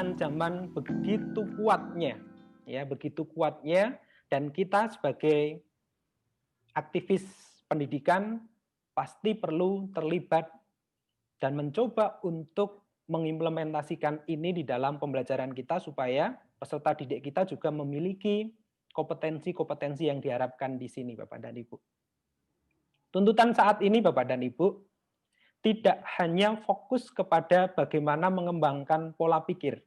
tuntutan zaman begitu kuatnya, ya, begitu kuatnya, dan kita sebagai aktivis pendidikan pasti perlu terlibat dan mencoba untuk mengimplementasikan ini di dalam pembelajaran kita supaya peserta didik kita juga memiliki kompetensi-kompetensi yang diharapkan di sini, Bapak dan Ibu. Tuntutan saat ini, Bapak dan Ibu, tidak hanya fokus kepada bagaimana mengembangkan pola pikir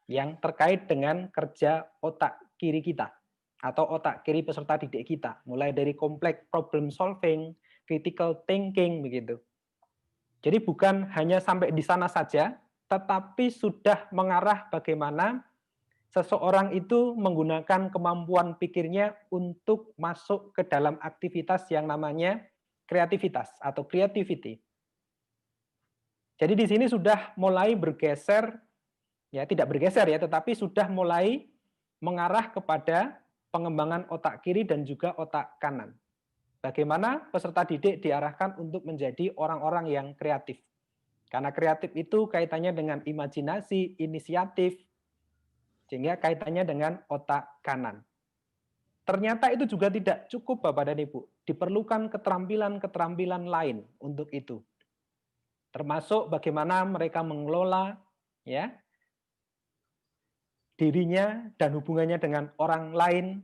yang terkait dengan kerja otak kiri kita atau otak kiri peserta didik kita, mulai dari kompleks problem solving, critical thinking, begitu. Jadi bukan hanya sampai di sana saja, tetapi sudah mengarah bagaimana seseorang itu menggunakan kemampuan pikirnya untuk masuk ke dalam aktivitas yang namanya kreativitas atau creativity. Jadi di sini sudah mulai bergeser, ya tidak bergeser ya, tetapi sudah mulai mengarah kepada pengembangan otak kiri dan juga otak kanan. Bagaimana peserta didik diarahkan untuk menjadi orang-orang yang kreatif. Karena kreatif itu kaitannya dengan imajinasi, inisiatif, sehingga kaitannya dengan otak kanan. Ternyata itu juga tidak cukup, Bapak dan Ibu. Diperlukan keterampilan-keterampilan lain untuk itu. Termasuk bagaimana mereka mengelola ya dirinya dan hubungannya dengan orang lain,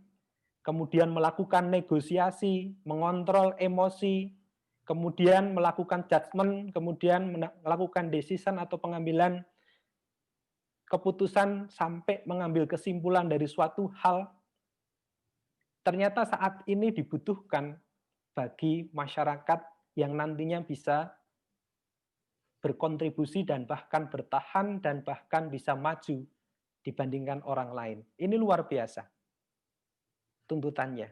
kemudian melakukan negosiasi, mengontrol emosi, kemudian melakukan judgement, kemudian melakukan decision atau pengambilan keputusan sampai mengambil kesimpulan dari suatu hal. Ternyata saat ini dibutuhkan bagi masyarakat yang nantinya bisa berkontribusi dan bahkan bertahan dan bahkan bisa maju dibandingkan orang lain. Ini luar biasa tuntutannya.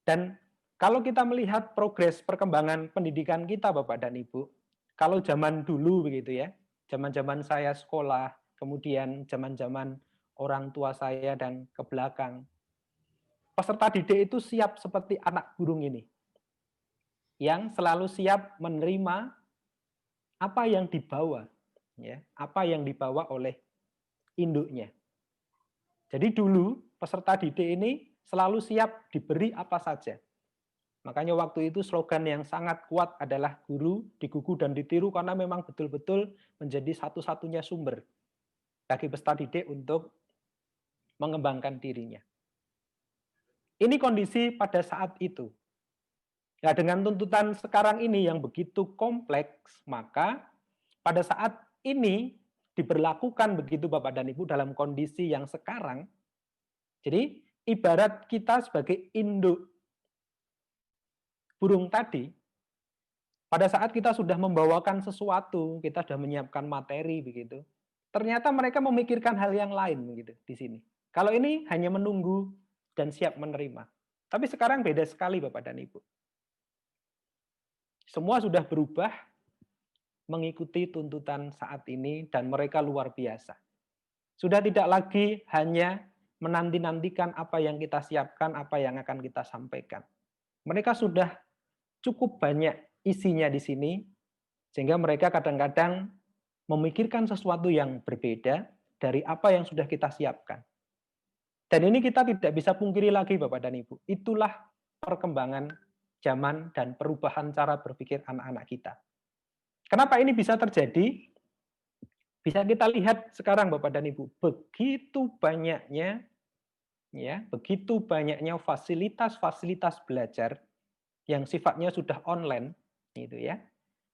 Dan kalau kita melihat progres perkembangan pendidikan kita, Bapak dan Ibu, kalau zaman dulu begitu ya, zaman-zaman saya sekolah, kemudian zaman-zaman orang tua saya dan ke belakang, peserta didik itu siap seperti anak burung ini, yang selalu siap menerima apa yang dibawa, ya, apa yang dibawa oleh induknya. Jadi dulu peserta didik ini selalu siap diberi apa saja. Makanya waktu itu slogan yang sangat kuat adalah guru digugu dan ditiru, karena memang betul-betul menjadi satu-satunya sumber bagi peserta didik untuk mengembangkan dirinya. Ini kondisi pada saat itu. Nah, dengan tuntutan sekarang ini yang begitu kompleks, maka pada saat ini diberlakukan begitu Bapak dan Ibu dalam kondisi yang sekarang. Jadi ibarat kita sebagai induk burung tadi, pada saat kita sudah membawakan sesuatu, kita sudah menyiapkan materi begitu, ternyata mereka memikirkan hal yang lain begitu di sini. Kalau ini hanya menunggu dan siap menerima. Tapi sekarang beda sekali Bapak dan Ibu. Semua sudah berubah mengikuti tuntutan saat ini dan mereka luar biasa. Sudah tidak lagi hanya menanti-nantikan apa yang kita siapkan, apa yang akan kita sampaikan. Mereka sudah cukup banyak isinya di sini, sehingga mereka kadang-kadang memikirkan sesuatu yang berbeda dari apa yang sudah kita siapkan. Dan ini kita tidak bisa pungkiri lagi Bapak dan Ibu. Itulah perkembangan zaman dan perubahan cara berpikir anak-anak kita. Kenapa ini bisa terjadi? Bisa kita lihat sekarang Bapak dan Ibu, begitu banyaknya fasilitas-fasilitas belajar yang sifatnya sudah online gitu ya.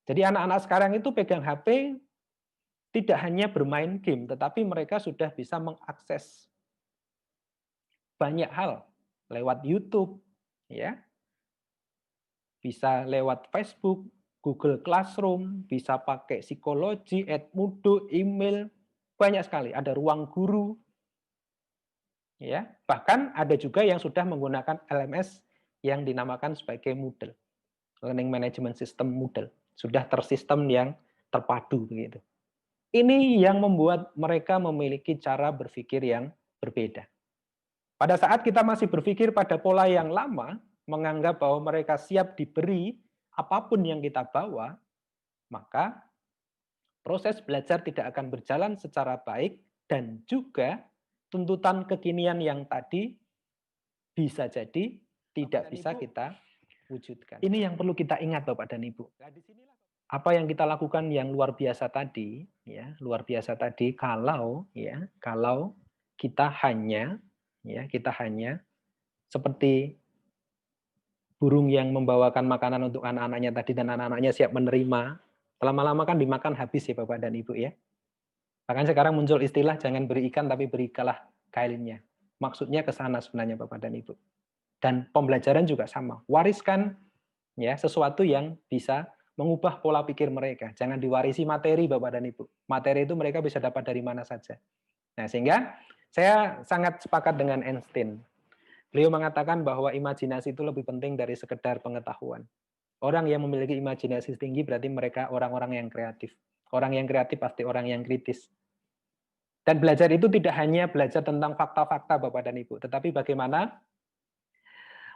Jadi anak-anak sekarang itu pegang HP tidak hanya bermain game, tetapi mereka sudah bisa mengakses banyak hal lewat YouTube ya. Bisa lewat Facebook, Google Classroom, bisa pakai psikologi, Edmodo, email, banyak sekali. Ada ruang guru, ya. Bahkan ada juga yang sudah menggunakan LMS yang dinamakan sebagai Moodle, Learning Management System Moodle, sudah tersistem yang terpadu begitu. Ini yang membuat mereka memiliki cara berpikir yang berbeda. Pada saat kita masih berpikir pada pola yang lama, menganggap bahwa mereka siap diberi apapun yang kita bawa, maka proses belajar tidak akan berjalan secara baik dan juga tuntutan kekinian yang tadi bisa jadi tidak bisa kita wujudkan. Ini yang perlu kita ingat Bapak dan Ibu. Apa yang kita lakukan yang luar biasa tadi, ya, luar biasa tadi kalau kita hanya seperti burung yang membawakan makanan untuk anak-anaknya tadi dan anak-anaknya siap menerima, lama-lama kan dimakan habis ya Bapak dan Ibu ya. Bahkan sekarang muncul istilah jangan beri ikan tapi berikanlah kailinnya. Maksudnya ke sana sebenarnya Bapak dan Ibu. Dan pembelajaran juga sama. Wariskan ya sesuatu yang bisa mengubah pola pikir mereka. Jangan diwarisi materi Bapak dan Ibu. Materi itu mereka bisa dapat dari mana saja. Nah, sehingga saya sangat sepakat dengan Einstein. Beliau mengatakan bahwa imajinasi itu lebih penting dari sekedar pengetahuan. Orang yang memiliki imajinasi tinggi berarti mereka orang-orang yang kreatif. Orang yang kreatif pasti orang yang kritis. Dan belajar itu tidak hanya belajar tentang fakta-fakta Bapak dan Ibu, tetapi bagaimana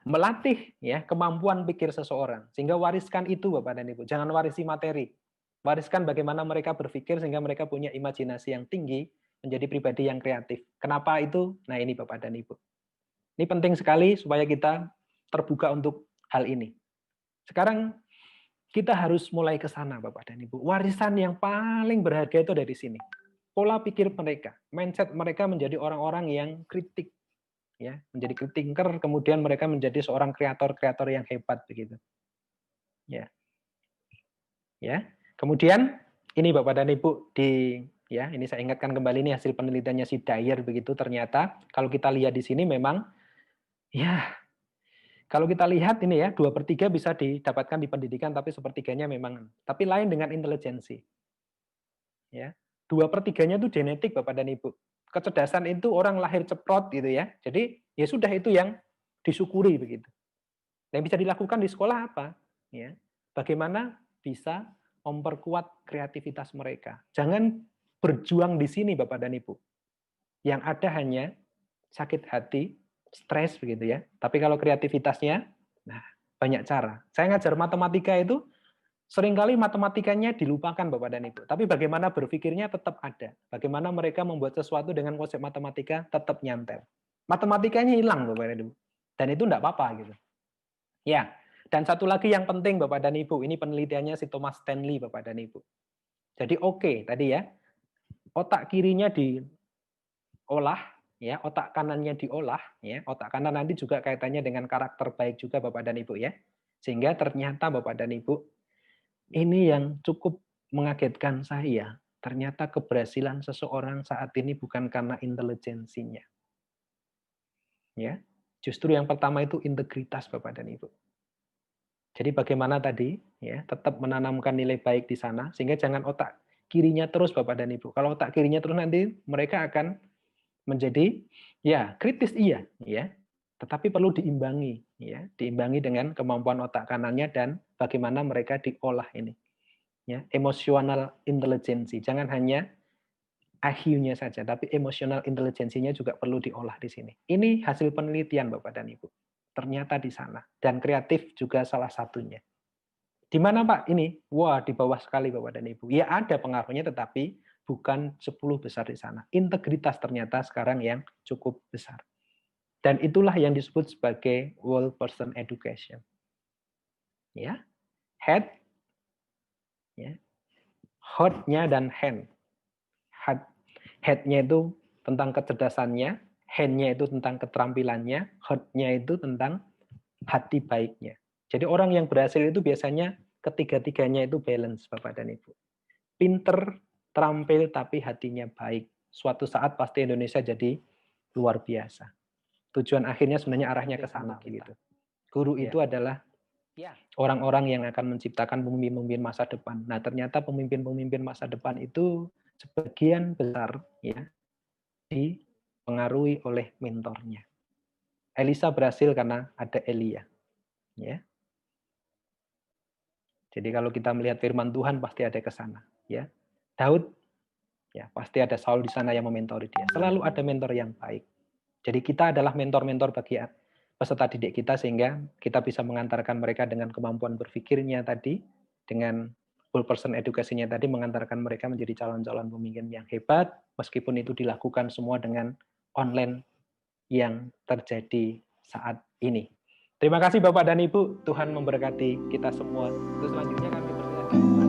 melatih ya kemampuan pikir seseorang. Sehingga wariskan itu Bapak dan Ibu. Jangan warisi materi. Wariskan bagaimana mereka berpikir sehingga mereka punya imajinasi yang tinggi, menjadi pribadi yang kreatif. Kenapa itu? Nah ini Bapak dan Ibu. Ini penting sekali supaya kita terbuka untuk hal ini. Sekarang kita harus mulai ke sana Bapak dan Ibu. Warisan yang paling berharga itu dari sini. Pola pikir mereka, mindset mereka menjadi orang-orang yang kritik, ya, menjadi thinker, kemudian mereka menjadi seorang kreator-kreator yang hebat begitu. Ya. Ya. Kemudian ini Bapak dan Ibu ini saya ingatkan kembali ini hasil penelitiannya si Dyer begitu, ternyata kalau kita lihat di sini memang ya kalau kita lihat ini ya 2/3 bisa didapatkan di pendidikan tapi sepertiganya memang tapi lain dengan intelijensi. Ya. 2/3-nya itu genetik Bapak dan Ibu. Kecerdasan itu orang lahir ceprot gitu ya. Jadi ya sudah itu yang disyukuri begitu. Yang bisa dilakukan di sekolah apa? Ya. Bagaimana bisa memperkuat kreativitas mereka. Jangan berjuang di sini Bapak dan Ibu. Yang ada hanya sakit hati, stres begitu ya. Tapi kalau kreativitasnya, nah banyak cara. Saya ngajar matematika itu seringkali matematikanya dilupakan Bapak dan Ibu. Tapi bagaimana berpikirnya tetap ada. Bagaimana mereka membuat sesuatu dengan konsep matematika tetap nyantel. Matematikanya hilang Bapak dan Ibu. Dan itu enggak apa-apa gitu. Ya, dan satu lagi yang penting Bapak dan Ibu, ini penelitiannya si Thomas Stanley Bapak dan Ibu. Jadi oke, tadi ya, otak kirinya diolah, ya, otak kanannya diolah, ya, otak kanan nanti juga kaitannya dengan karakter baik juga Bapak dan Ibu ya. Sehingga ternyata Bapak dan Ibu, ini yang cukup mengagetkan saya. Ternyata keberhasilan seseorang saat ini bukan karena intelijensinya. Ya, justru yang pertama itu integritas Bapak dan Ibu. Jadi bagaimana tadi ya tetap menanamkan nilai baik di sana sehingga jangan otak kirinya terus Bapak dan Ibu. Kalau otak kirinya terus nanti mereka akan menjadi ya kritis iya ya, tetapi perlu diimbangi ya, diimbangi dengan kemampuan otak kanannya dan bagaimana mereka diolah ini. Ya, emotional intelligency. Jangan hanya IQ-nya saja, tapi emotional intelijensinya juga perlu diolah di sini. Ini hasil penelitian Bapak dan Ibu. Ternyata di sana. Dan kreatif juga salah satunya. Di mana Pak ini? Wah, di bawah sekali Bapak dan Ibu. Ya ada pengaruhnya tetapi bukan 10 besar di sana. Integritas ternyata sekarang yang cukup besar. Dan itulah yang disebut sebagai whole person education. Ya. Head, ya. Heart-nya dan hand. Head-nya itu tentang kecerdasannya, hand-nya itu tentang keterampilannya, heart-nya itu tentang hati baiknya. Jadi orang yang berhasil itu biasanya ketiga-tiganya itu balance Bapak dan Ibu. Pinter, terampil, tapi hatinya baik. Suatu saat pasti Indonesia jadi luar biasa. Tujuan akhirnya sebenarnya arahnya ke sana gitu. Guru itu adalah orang-orang yang akan menciptakan pemimpin-pemimpin masa depan. Nah, ternyata pemimpin-pemimpin masa depan itu sebagian besar ya dipengaruhi oleh mentornya. Elisa berhasil karena ada Elia. Ya. Jadi kalau kita melihat firman Tuhan pasti ada ke sana. Ya. Daud, ya pasti ada Saul di sana yang mementori dia. Selalu ada mentor yang baik. Jadi kita adalah mentor-mentor bagi peserta didik kita sehingga kita bisa mengantarkan mereka dengan kemampuan berpikirnya tadi, dengan whole person education-nya tadi mengantarkan mereka menjadi calon-calon pemimpin yang hebat, meskipun itu dilakukan semua dengan online yang terjadi saat ini. Terima kasih Bapak dan Ibu, Tuhan memberkati kita semua. Terus selanjutnya kami persilakan.